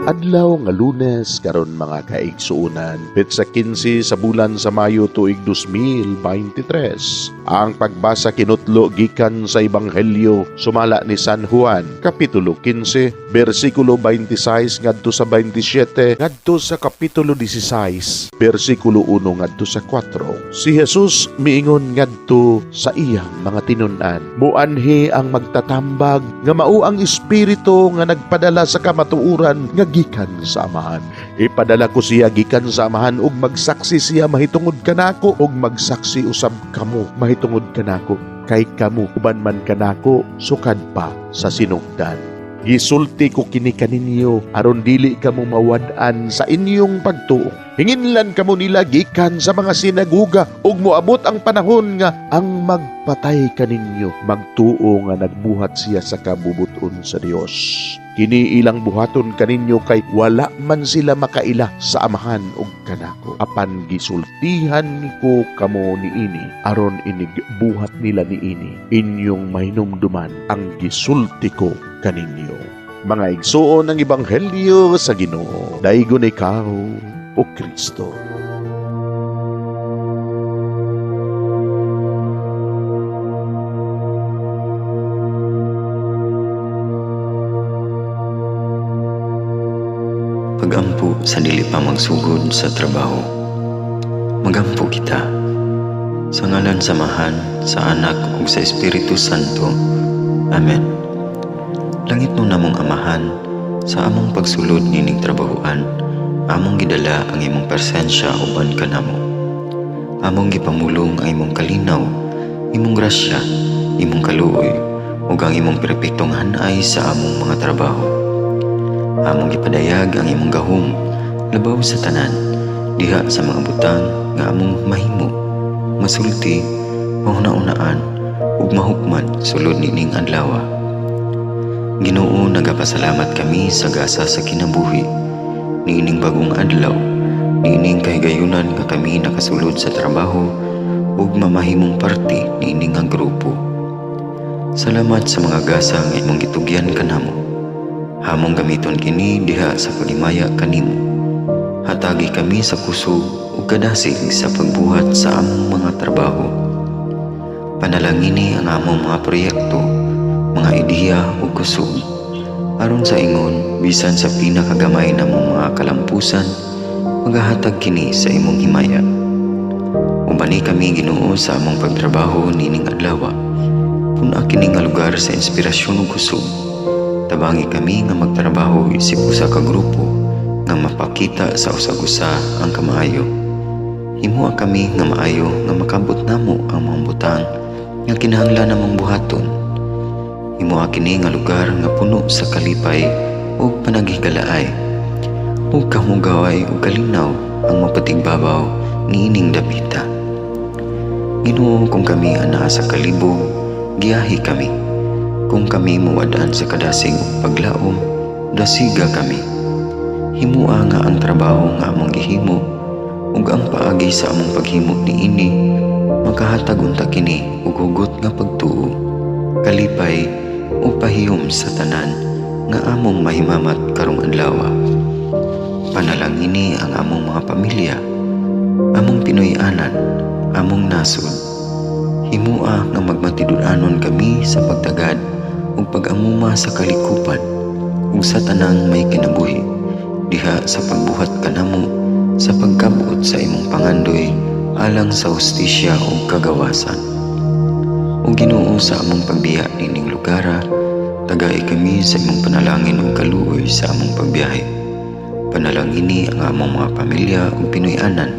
Adlaw nga Lunes karon mga kaigsuunan, petsa 15 sa bulan sa Mayo tuig 2023. Ang pagbasa kinutlo gikan sa Ebanghelyo sumala ni San Juan, kapitulo 15, bersikulo 26 ngadto sa 27 ngadto sa kapitulo 16, bersikulo 1 ngadto sa 4. Si Jesus miingon ngadto sa iyang mga tinud-an, muanhi ang magtatambag nga mao ang espiritu nga nagpadala sa kamatuoran nga gikan sa Amahan. Ipadala ko siya gikan sa Amahan ug magsaksi siya mahitungod kanako ug magsaksi usab kamo mahitungod kanako, kay kamo uban man kanako sukad pa sa sinugdan. Gisulti ko kini kaninyo aron dili kamo mawad-an sa inyong pagtuo. Hinginlan kamo nila gikan sa mga sinaguga ug moabot ang panahon nga ang magpatay kaninyo magtuo nga nagbuhat siya sa kabubuton sa Dios. Kini ilang buhaton kaninyo kay wala man sila makaila sa Amahan ug kanako. Apan gisultihan ko kamo niini aron inig buhat nila niini inyong mahinumduman ang gisulti ko kaninyo. Mga igsuon ng Ebanghelyo sa Ginoo. Daygon ikaw o Kristo. Pagampo sa dili pa magsugod sa trabaho. Magampo kita sa ngalan sa Amahan, sa Anak ug sa Espiritu Santo. Amen. Langit mo namong Amahan, sa among pagsulod nining trabahoan, among gidala ang imong presensya uban kanamo. Among gipamulong ang imong kalinaw, imong grasya, imong kaluoy ug ang imong perpektong hanay sa among mga trabaho. Among gipadayag ang imong gahom labaw sa tanan diha sa mga butang nga among mahimo, masulti, mahuna-unaan ug mahukman sulod nining adlaw. Ginoo, nagapasalamat kami sa gasa sa kinabuhi niining bagong adlaw, niining kahigayunan nga kami nakasulod sa trabaho ug mamahimong parte niining nga grupo. Salamat sa mga gasa nga imong gitugyan kanamo. Hamong gamiton kini diha sa pagimaya kanimo. Hatagi kami sa kusog ug kadasig sa pagbuhat sa among mga trabaho. Panalangini ang among mga proyekto, mga ideya ug kusog, aron sa ingon bisan sa pinakagamay namong mga kalampusan, magahatag kini sa imong himaya. Ubani kami Ginoo sa among pagtrabaho nining adlaw. Puna kini nga lugar sa inspirasyon ug kusog. Tabangi kami nga magtrabaho isip usa ka grupo nga mapakita sa usag-usa ang kamaayo. Himuha kami nga maayo nga makabot namo ang mga butang nga kinahanglan namong buhaton. Himuha kini nga lugar nga puno sa kalipay ug panaghigalaay. Ug kamugaway ug kalinaw ang mapatigbabaw niining dapita. Ginoo, kung kami anaa sa kalibog, giyahi kami. Kung kami muwadaan sa kadasig ug paglaom, dasiga kami. Himua nga ang trabaho nga among gihimo ug ang paagi sa among paghimo niini makahatag unta kini ug hugot nga pagtuo, kalipay ug pahiyom sa tanan nga among mahimamat karong adlaw. Panalangini ang among mga pamilya, among Pinoy-anan, among nasod. Himua nga magmatidud-anon kami sa pagtagad ug pag-amuma sa kalikupan ug sa tanang may kinabuhi diha sa pagbuhat kanamo sa pagkabuot sa imong pangandoy alang sa hustisya ug kagawasan. Ug Ginoo, sa among pagbiya nining lugar, tagay kami sa imong panalangin ug kaluoy sa among pagbiyahe. Panalangini ang among mga pamilya ug Pinoy-anan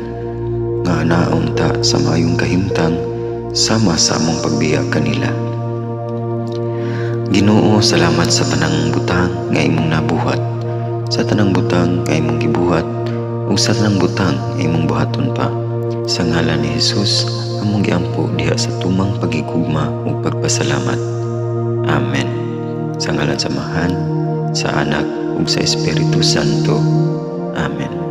nga anaon ta sa maayong kahimtang sama sa among pagbiya kanila. Ginoo, salamat sa tanang butang nga imong nabuhat, sa tanang butang nga imong gibuhat ug sa tanang butang nga imong buhaton pa. Sa ngalan ni Jesus, among giampo diha sa tumang pagigugma ug pagpasalamat. Amen. Sa ngalan sa Amahan, sa Anak ug sa Espiritu Santo. Amen.